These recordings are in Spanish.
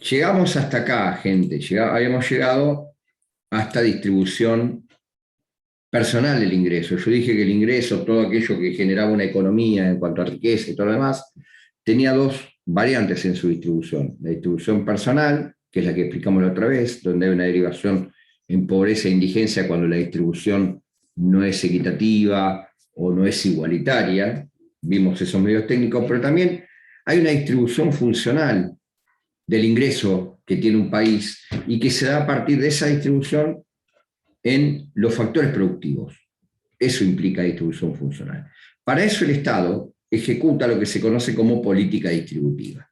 Llegamos hasta acá, gente. Habíamos llegado hasta distribución personal del ingreso. Yo dije que el ingreso, todo aquello que generaba una economía en cuanto a riqueza y todo lo demás, tenía dos variantes en su distribución. La distribución personal, que es la que explicamos la otra vez, donde hay una derivación en pobreza e indigencia cuando la distribución no es equitativa o no es igualitaria. Vimos esos medios técnicos, pero también hay una distribución funcional del ingreso que tiene un país y que se da a partir de esa distribución en los factores productivos. Eso implica distribución funcional. Para eso el Estado ejecuta lo que se conoce como política distributiva.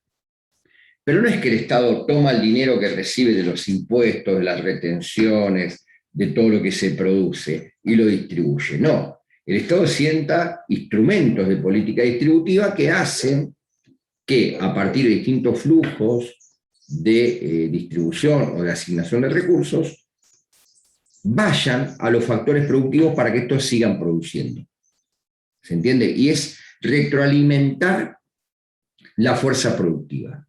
Pero no es que el Estado toma el dinero que recibe de los impuestos, de las retenciones, de todo lo que se produce y lo distribuye. No, el Estado sienta instrumentos de política distributiva que hacen que a partir de distintos flujos de distribución o de asignación de recursos, vayan a los factores productivos para que estos sigan produciendo. ¿Se entiende? Y es retroalimentar la fuerza productiva.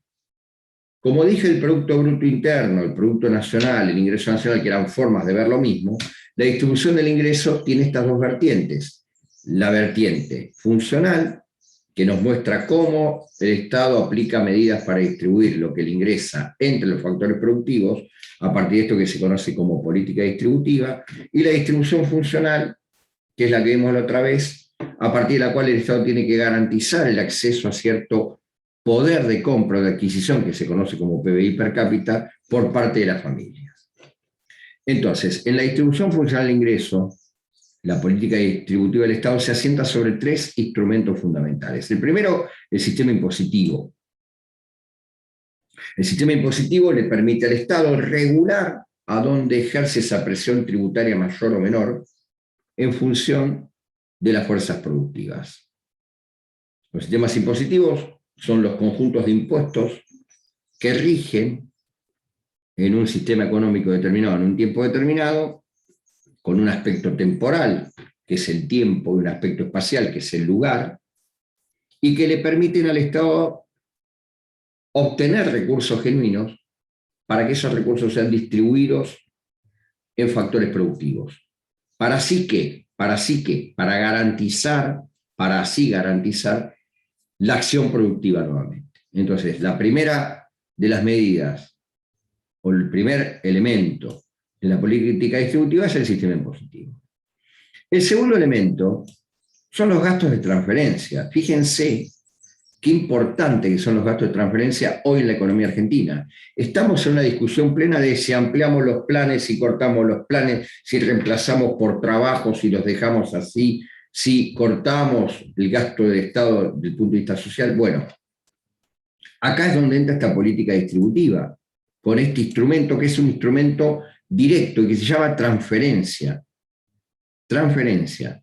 Como dije, el Producto Bruto Interno, el Producto Nacional, el Ingreso Nacional, que eran formas de ver lo mismo, la distribución del ingreso tiene estas dos vertientes. La vertiente funcional, que nos muestra cómo el Estado aplica medidas para distribuir lo que le ingresa entre los factores productivos, a partir de esto que se conoce como política distributiva, y la distribución funcional, que es la que vimos la otra vez, a partir de la cual el Estado tiene que garantizar el acceso a cierto poder de compra o de adquisición, que se conoce como PBI per cápita, por parte de las familias. Entonces, en la distribución funcional del ingreso, la política distributiva del Estado se asienta sobre tres instrumentos fundamentales. El primero, el sistema impositivo. El sistema impositivo le permite al Estado regular a dónde ejerce esa presión tributaria mayor o menor en función de las fuerzas productivas. Los sistemas impositivos son los conjuntos de impuestos que rigen en un sistema económico determinado, en un tiempo determinado, con un aspecto temporal, que es el tiempo, y un aspecto espacial, que es el lugar, y que le permiten al Estado obtener recursos genuinos para que esos recursos sean distribuidos en factores productivos. Para así que, para así garantizar la acción productiva nuevamente. Entonces, la primera de las medidas, o el primer elemento de la política distributiva es el sistema impositivo. El segundo elemento son los gastos de transferencia. Fíjense qué importante que son los gastos de transferencia hoy en la economía argentina. Estamos en una discusión plena de si ampliamos los planes, si cortamos los planes, si reemplazamos por trabajos, si los dejamos así, si cortamos el gasto del Estado desde el punto de vista social. Bueno, acá es donde entra esta política distributiva, con este instrumento que es un instrumento directo y que se llama transferencia. Transferencia.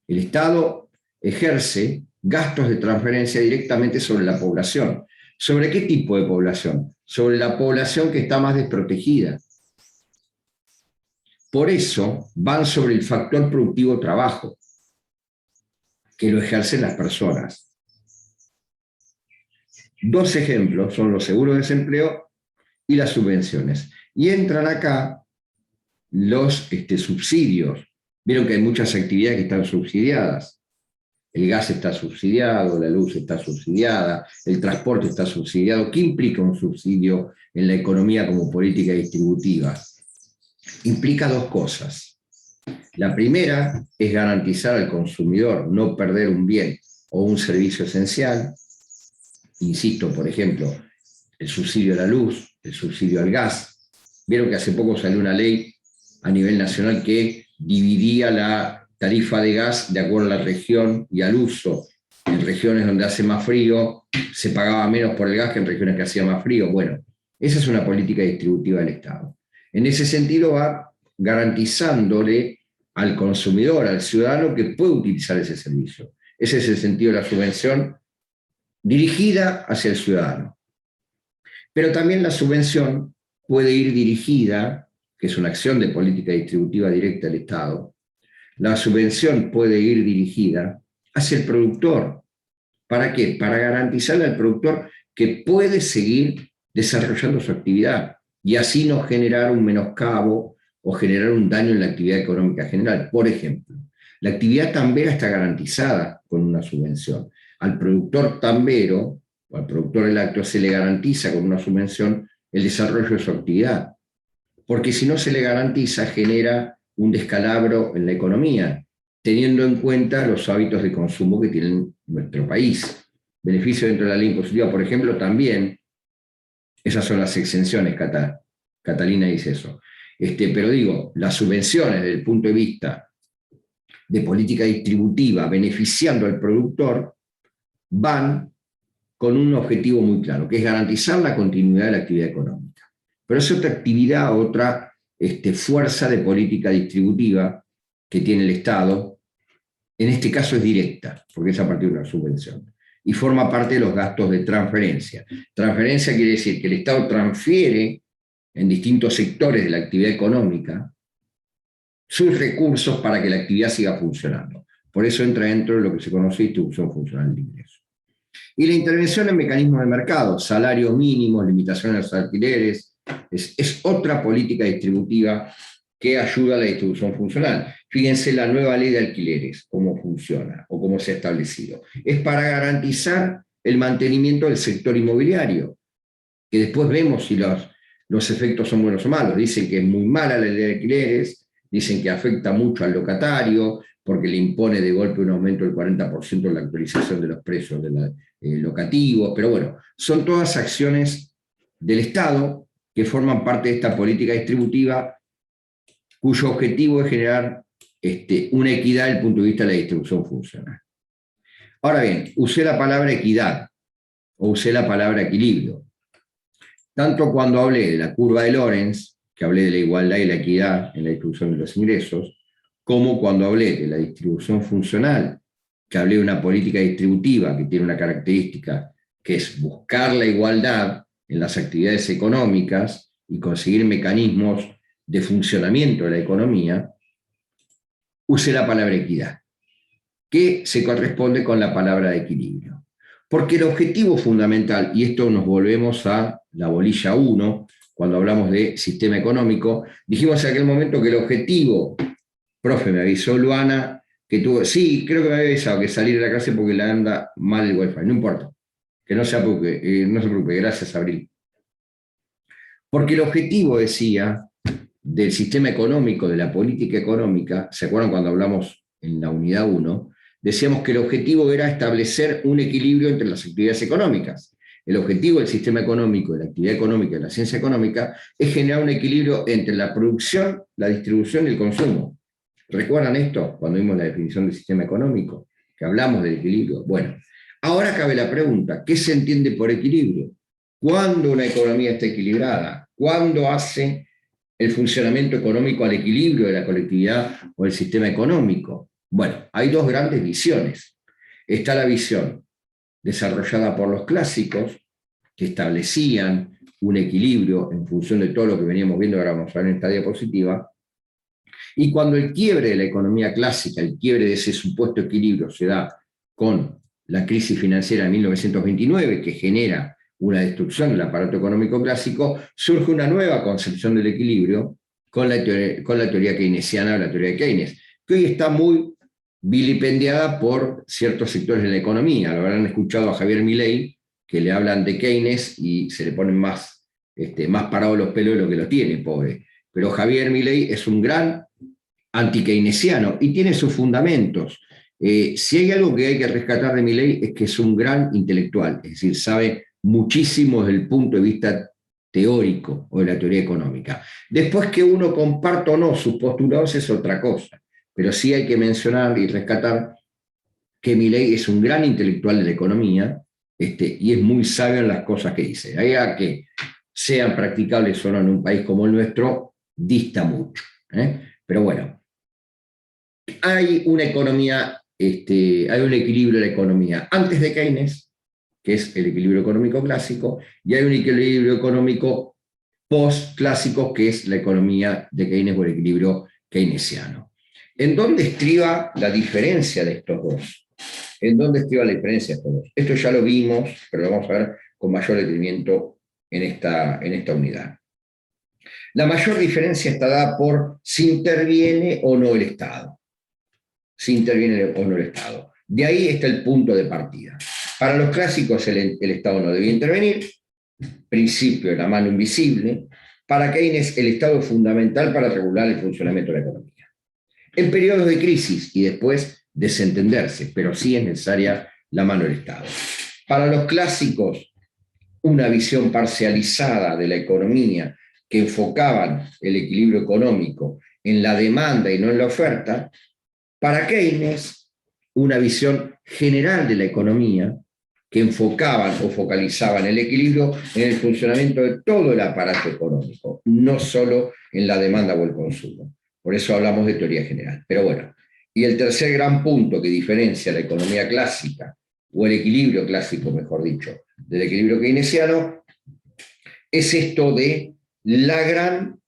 El Estado ejerce gastos de transferencia directamente sobre la población. ¿Sobre qué tipo de población? Sobre la población que está más desprotegida. Por eso van sobre el factor productivo trabajo, que lo ejercen las personas. Dos ejemplos son los seguros de desempleo y las subvenciones. Y entran acá los subsidios. Vieron que hay muchas actividades que están subsidiadas. El gas está subsidiado, la luz está subsidiada, el transporte está subsidiado. ¿Qué implica un subsidio en la economía como política distributiva? Implica dos cosas. La primera es garantizar al consumidor no perder un bien o un servicio esencial. Insisto, por ejemplo, el subsidio a la luz, el subsidio al gas. Vieron que hace poco salió una ley a nivel nacional que dividía la tarifa de gas de acuerdo a la región y al uso. En regiones donde hace más frío se pagaba menos por el gas que en regiones que hacía más frío. Bueno, esa es una política distributiva del Estado. En ese sentido va garantizándole al consumidor, al ciudadano, que puede utilizar ese servicio. Ese es el sentido de la subvención dirigida hacia el ciudadano. Pero también la subvención puede ir dirigida, que es una acción de política distributiva directa del Estado, la subvención puede ir dirigida hacia el productor. ¿Para qué? Para garantizarle al productor que puede seguir desarrollando su actividad, y así no generar un menoscabo o generar un daño en la actividad económica general. Por ejemplo, la actividad tambera está garantizada con una subvención. Al productor tambero o al productor del lácteo se le garantiza con una subvención el desarrollo de su actividad, porque si no se le garantiza genera un descalabro en la economía, teniendo en cuenta los hábitos de consumo que tiene nuestro país. Beneficio dentro de la ley impositiva, por ejemplo, también, esas son las exenciones, Catalina dice eso. Pero digo, las subvenciones desde el punto de vista de política distributiva, beneficiando al productor, van con un objetivo muy claro, que es garantizar la continuidad de la actividad económica. Pero es otra actividad, otra fuerza de política distributiva que tiene el Estado. En este caso es directa, porque es a partir de una subvención, y forma parte de los gastos de transferencia. Transferencia quiere decir que el Estado transfiere en distintos sectores de la actividad económica sus recursos para que la actividad siga funcionando. Por eso entra dentro de lo que se conoce distribución funcional de ingresos. Y la intervención en mecanismos de mercado, salario mínimo, limitaciones a los alquileres, es otra política distributiva que ayuda a la distribución funcional. Fíjense la nueva ley de alquileres, cómo funciona o cómo se ha establecido. Es para garantizar el mantenimiento del sector inmobiliario, que después vemos si los efectos son buenos o malos. Dicen que es muy mala la ley de alquileres, dicen que afecta mucho al locatario, porque le impone de golpe un aumento del 40% en la actualización de los precios locativos, pero bueno, son todas acciones del Estado que forman parte de esta política distributiva cuyo objetivo es generar una equidad desde el punto de vista de la distribución funcional. Ahora bien, usé la palabra equidad o usé la palabra equilibrio. Tanto cuando hablé de la curva de Lorenz, que hablé de la igualdad y la equidad en la distribución de los ingresos, como cuando hablé de la distribución funcional, que hablé de una política distributiva que tiene una característica que es buscar la igualdad en las actividades económicas y conseguir mecanismos de funcionamiento de la economía, usé la palabra equidad, que se corresponde con la palabra de equilibrio. Porque el objetivo fundamental, y esto nos volvemos a la bolilla 1, cuando hablamos de sistema económico, dijimos en aquel momento que el objetivo, profe, me avisó Luana, que tuvo, sí, creo que me había avisado que salir de la clase porque le anda mal el wifi, no importa, que no se preocupe, gracias Abril. Porque el objetivo, decía, del sistema económico, de la política económica, ¿se acuerdan cuando hablamos en la unidad 1? Decíamos que el objetivo era establecer un equilibrio entre las actividades económicas. El objetivo del sistema económico, de la actividad económica y de la ciencia económica es generar un equilibrio entre la producción, la distribución y el consumo. ¿Recuerdan esto cuando vimos la definición del sistema económico? Que hablamos del equilibrio. Bueno, ahora cabe la pregunta, ¿qué se entiende por equilibrio? ¿Cuándo una economía está equilibrada? ¿Cuándo hace el funcionamiento económico al equilibrio de la colectividad o del sistema económico? Bueno, hay dos grandes visiones. Está la visión desarrollada por los clásicos, que establecían un equilibrio en función de todo lo que veníamos viendo, ahora vamos a ver en esta diapositiva, y cuando el quiebre de la economía clásica, el quiebre de ese supuesto equilibrio se da con la crisis financiera de 1929, que genera una destrucción del aparato económico clásico, surge una nueva concepción del equilibrio con la teoría keynesiana, la teoría de Keynes, que hoy está muy vilipendiada por ciertos sectores de la economía. Lo habrán escuchado a Javier Milei, que le hablan de Keynes y se le ponen más parados los pelos de lo que lo tiene, pobre. Pero Javier Milei es un gran anti-keynesiano y tiene sus fundamentos. Si hay algo que hay que rescatar de Milei es que es un gran intelectual, es decir, sabe muchísimo desde el punto de vista teórico o de la teoría económica. Después que uno comparta o no sus postulados es otra cosa, pero sí hay que mencionar y rescatar que Milei es un gran intelectual de la economía y es muy sabio en las cosas que dice. Ahí a que sean practicables o no en un país como el nuestro, dista mucho. Pero bueno, hay una economía, hay un equilibrio de la economía antes de Keynes, que es el equilibrio económico clásico, y hay un equilibrio económico post-clásico, que es la economía de Keynes o el equilibrio keynesiano. ¿En dónde estriba la diferencia de estos dos? ¿En dónde estriba la diferencia de estos dos? Esto ya lo vimos, pero lo vamos a ver con mayor detenimiento en esta unidad. La mayor diferencia está dada por si interviene o no el Estado. Si interviene o no el Estado. De ahí está el punto de partida. Para los clásicos el Estado no debía intervenir, principio de la mano invisible. Para Keynes el Estado es fundamental para regular el funcionamiento de la economía. En periodos de crisis y después desentenderse, pero sí es necesaria la mano del Estado. Para los clásicos, una visión parcializada de la economía que enfocaban el equilibrio económico en la demanda y no en la oferta. Para Keynes, una visión general de la economía que enfocaban o focalizaban el equilibrio en el funcionamiento de todo el aparato económico, no solo en la demanda o el consumo. Por eso hablamos de teoría general. Pero bueno, y el tercer gran punto que diferencia la economía clásica, o el equilibrio clásico, mejor dicho, del equilibrio keynesiano, es esto de la gran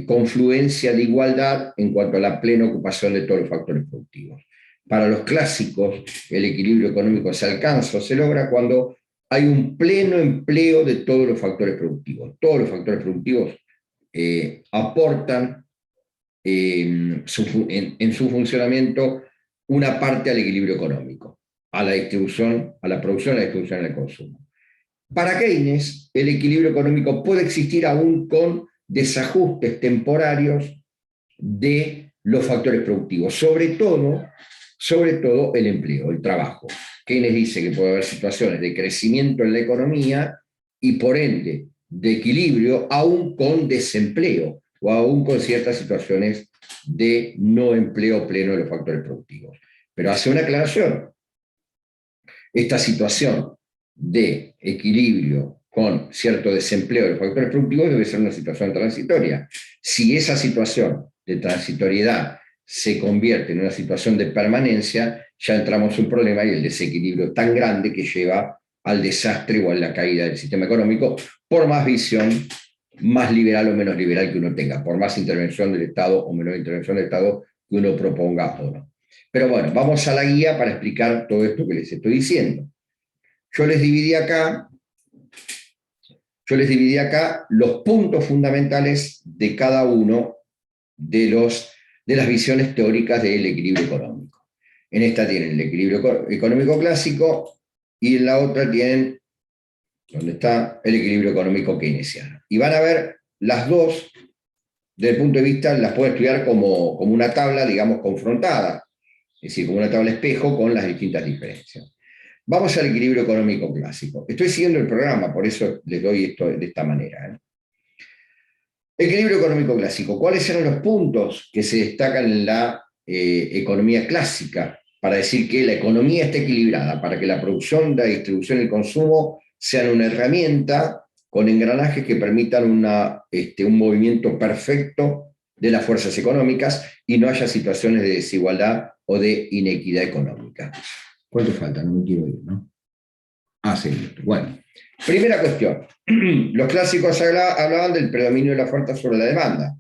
confluencia de igualdad en cuanto a la plena ocupación de todos los factores productivos. Para los clásicos, el equilibrio económico se alcanza o se logra cuando hay un pleno empleo de todos los factores productivos. Todos los factores productivos aportan en su funcionamiento una parte al equilibrio económico, a la distribución, a la producción, a la distribución y al consumo. Para Keynes, el equilibrio económico puede existir aún con desajustes temporarios de los factores productivos, sobre todo el empleo, el trabajo. Keynes dice que puede haber situaciones de crecimiento en la economía y por ende de equilibrio aún con desempleo o aún con ciertas situaciones de no empleo pleno de los factores productivos. Pero hace una aclaración. Esta situación de equilibrio con cierto desempleo de los factores productivos debe ser una situación transitoria. Si esa situación de transitoriedad se convierte en una situación de permanencia, ya entramos en un problema y el desequilibrio tan grande que lleva al desastre o a la caída del sistema económico, por más visión más liberal o menos liberal que uno tenga, por más intervención del Estado o menor intervención del Estado que uno proponga o no. Pero bueno, vamos a la guía para explicar todo esto que les estoy diciendo. Yo les dividí acá los puntos fundamentales de cada uno de las visiones teóricas del equilibrio económico. En esta tienen el equilibrio económico clásico y en la otra tienen, donde está el equilibrio económico keynesiano. Y van a ver las dos, desde el punto de vista, las pueden estudiar como una tabla, digamos, confrontada, es decir, como una tabla espejo con las distintas diferencias. Vamos al equilibrio económico clásico. Estoy siguiendo el programa, por eso les doy esto de esta manera. Equilibrio económico clásico. ¿Cuáles eran los puntos que se destacan en la economía clásica para decir que la economía está equilibrada, para que la producción, la distribución y el consumo sean una herramienta con engranajes que permitan un movimiento perfecto de las fuerzas económicas y no haya situaciones de desigualdad o de inequidad económica? ¿Cuánto falta? No me quiero ir, ¿no? Sí. Bueno, primera cuestión. Los clásicos hablaban del predominio de la oferta sobre la demanda.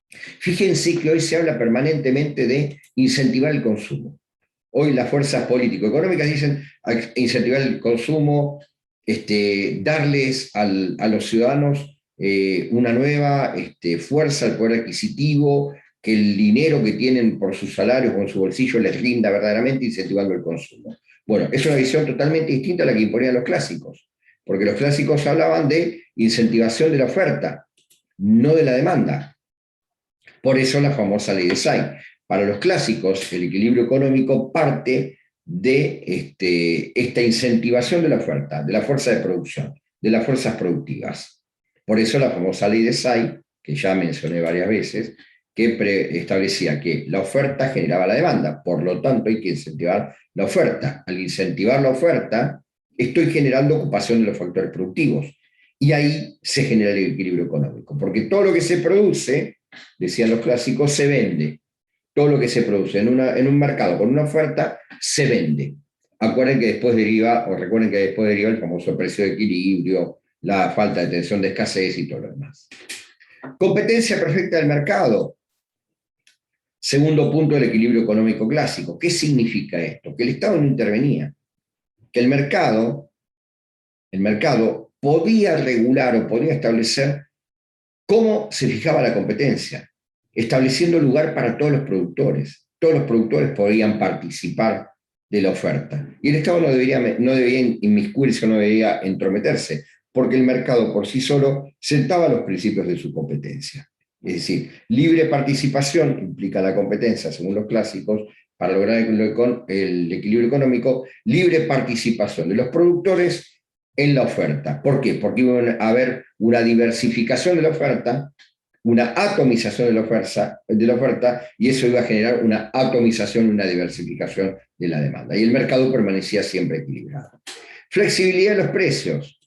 Fíjense que hoy se habla permanentemente de incentivar el consumo. Hoy las fuerzas político-económicas dicen incentivar el consumo, darles a los ciudadanos una nueva fuerza al poder adquisitivo, que el dinero que tienen por sus salarios o en su bolsillo les rinda verdaderamente incentivando el consumo. Bueno, es una visión totalmente distinta a la que imponían los clásicos, porque los clásicos hablaban de incentivación de la oferta, no de la demanda. Por eso la famosa ley de Say. Para los clásicos, el equilibrio económico parte de esta incentivación de la oferta, de la fuerza de producción, de las fuerzas productivas. Por eso la famosa ley de Say, que ya mencioné varias veces, que establecía que la oferta generaba la demanda, por lo tanto hay que incentivar la oferta. Al incentivar la oferta, estoy generando ocupación de los factores productivos, y ahí se genera el equilibrio económico, porque todo lo que se produce, decían los clásicos, se vende. Todo lo que se produce en un mercado con una oferta, se vende. Recuerden que después deriva el famoso precio de equilibrio, la falta de tensión de escasez y todo lo demás. Competencia perfecta del mercado. Segundo punto del equilibrio económico clásico. ¿Qué significa esto? Que el Estado no intervenía, que el mercado podía regular o podía establecer cómo se fijaba la competencia, estableciendo lugar para todos los productores. Todos los productores podían participar de la oferta. Y el Estado no debía inmiscuirse, no debía entrometerse, porque el mercado por sí solo sentaba los principios de su competencia. Es decir, libre participación implica la competencia, según los clásicos, para lograr el equilibrio económico, libre participación de los productores en la oferta. ¿Por qué? Porque iba a haber una diversificación de la oferta, una atomización de la oferta, y eso iba a generar una atomización, una diversificación de la demanda. Y el mercado permanecía siempre equilibrado. Flexibilidad de los precios.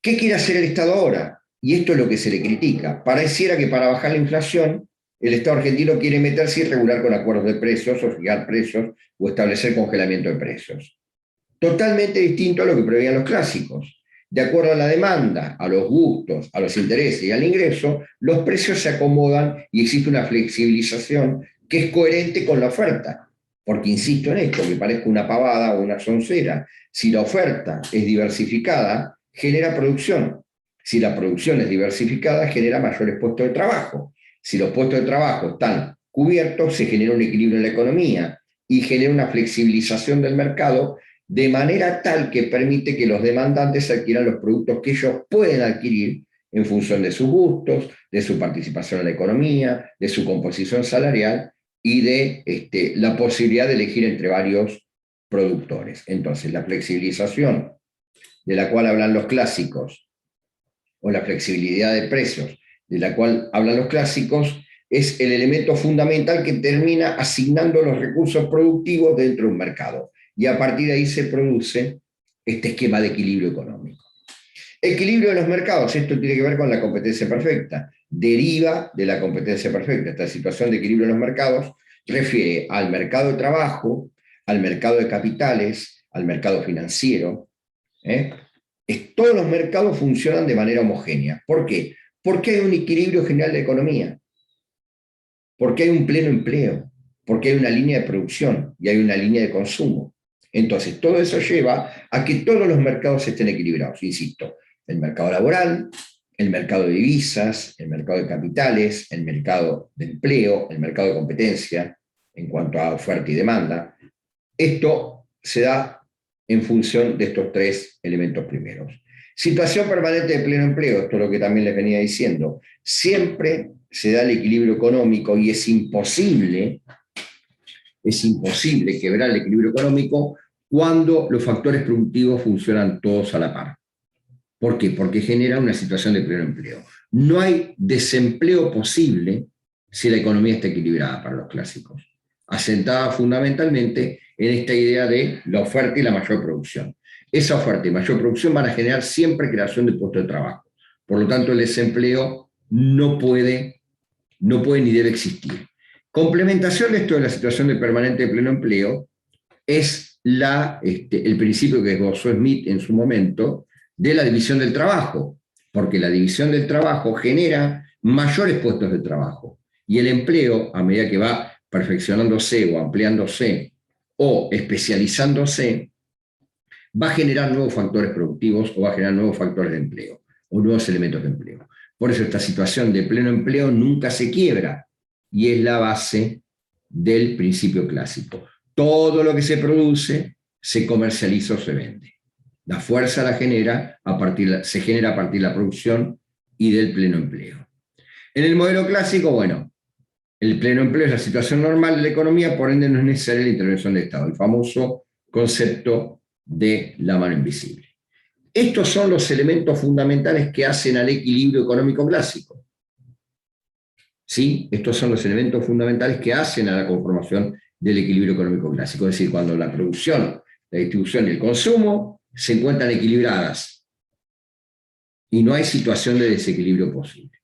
¿Qué quiere hacer el Estado ahora? Y esto es lo que se le critica. Pareciera que para bajar la inflación, el Estado argentino quiere meterse y regular con acuerdos de precios, o fijar precios, o establecer congelamiento de precios. Totalmente distinto a lo que preveían los clásicos. De acuerdo a la demanda, a los gustos, a los intereses y al ingreso, los precios se acomodan y existe una flexibilización que es coherente con la oferta. Porque insisto en esto, que parezca una pavada o una soncera, si la oferta es diversificada, genera producción. Si la producción es diversificada, genera mayores puestos de trabajo. Si los puestos de trabajo están cubiertos, se genera un equilibrio en la economía y genera una flexibilización del mercado de manera tal que permite que los demandantes adquieran los productos que ellos pueden adquirir en función de sus gustos, de su participación en la economía, de su composición salarial y de la posibilidad de elegir entre varios productores. Entonces, la flexibilización de la cual hablan los clásicos, o la flexibilidad de precios de la cual hablan los clásicos, es el elemento fundamental que termina asignando los recursos productivos dentro de un mercado. Y a partir de ahí se produce este esquema de equilibrio económico. Equilibrio de los mercados, esto tiene que ver con la competencia perfecta, deriva de la competencia perfecta. Esta situación de equilibrio de los mercados refiere al mercado de trabajo, al mercado de capitales, al mercado financiero. Todos los mercados funcionan de manera homogénea. ¿Por qué? Porque hay un equilibrio general de la economía, porque hay un pleno empleo, porque hay una línea de producción y hay una línea de consumo. Entonces, todo eso lleva a que todos los mercados estén equilibrados. Insisto, el mercado laboral, el mercado de divisas, el mercado de capitales, el mercado de empleo, el mercado de competencia, en cuanto a oferta y demanda. Esto se da en función de estos tres elementos primeros. Situación permanente de pleno empleo, esto es lo que también les venía diciendo. Siempre se da el equilibrio económico y es imposible quebrar el equilibrio económico cuando los factores productivos funcionan todos a la par. ¿Por qué? Porque genera una situación de pleno empleo. No hay desempleo posible si la economía está equilibrada para los clásicos, asentada fundamentalmente en esta idea de la oferta y la mayor producción. Esa oferta y mayor producción van a generar siempre creación de puestos de trabajo. Por lo tanto, el desempleo no puede ni debe existir. Complementación de esto de la situación de permanente de pleno empleo es el principio que esbozó Smith en su momento de la división del trabajo, porque la división del trabajo genera mayores puestos de trabajo y el empleo, a medida que va perfeccionándose o ampliándose o especializándose, va a generar nuevos factores productivos o va a generar nuevos factores de empleo o nuevos elementos de empleo. Por eso esta situación de pleno empleo nunca se quiebra y es la base del principio clásico. Todo lo que se produce se comercializa o se vende. La fuerza se genera a partir de la producción y del pleno empleo. En el modelo clásico, bueno, el pleno empleo es la situación normal de la economía, por ende no es necesaria la intervención del Estado, el famoso concepto de la mano invisible. Estos son los elementos fundamentales que hacen al equilibrio económico clásico. ¿Sí? Estos son los elementos fundamentales que hacen a la conformación del equilibrio económico clásico. Es decir, cuando la producción, la distribución y el consumo se encuentran equilibradas y no hay situación de desequilibrio posible.